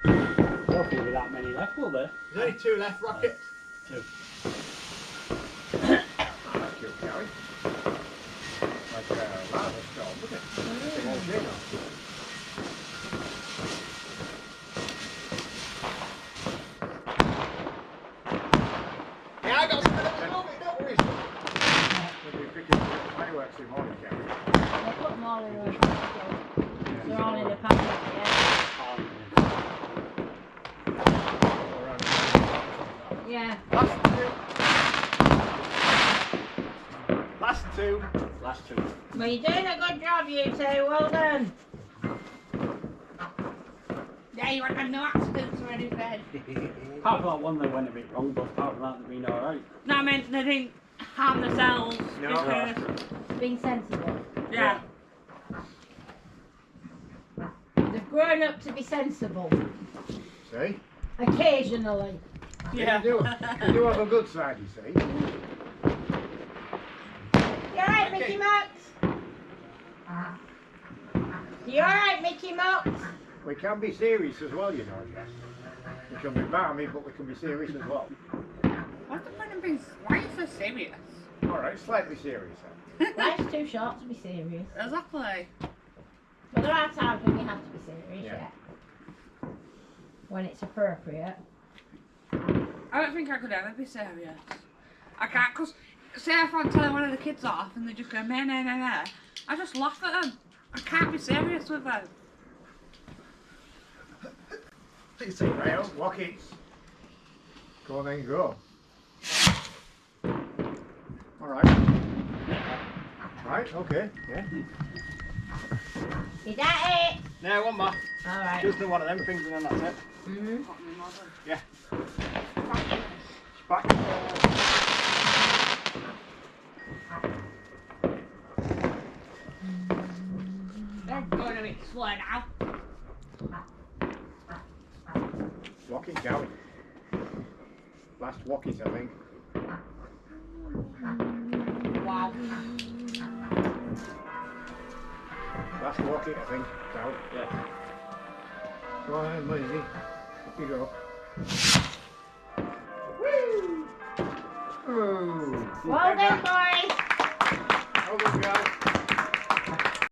Hopefully with that many left, will there? There's only 2 left, Rocket. 2. That's cute, Gary. Like lava storm, wasn't it? Big old volcano. Yeah, I got some of them on me, don't worry. We'll be picking fireworks in the morning, Gary. They put them all in the They're all in the packet, yeah. Yeah. Last 2. Last 2. Well, you're doing a good job, you two. Well done. Yeah, you won't have no accidents or anything. Apart from that one that went a bit wrong, but apart from that, they've been alright. No, I meant they didn't harm themselves. No. Because being sensible. Yeah. They've grown up to be sensible. See? Occasionally. Yeah. You do have a good side, you see. You alright, Mickey Mouse? You alright, Mickey Mouse? We can be serious as well, you know, Jess. We can be balmy, but we can be serious as well. What's the point of being slightly serious? Alright, slightly serious then. Life's too short to be serious. Exactly. But there are times when you have to be serious, Yeah. yeah. When it's appropriate. I don't think I could ever be serious. I can't, because say if I'm telling one of the kids off and they just go meh, meh, meh, meh, I just laugh at them. I can't be serious with them. Say, right, walk it. Go on then, go. Alright. Right, okay, yeah. Is that it? No, one more. Alright. Just do one of them things and then that's it. Mm-hmm. Yeah. Back. They're going a bit slow now. Walk it down. Last walk it, I think. Wow. Last walk it, I think. Down. Yeah. Go on, Lizzie. Up you go.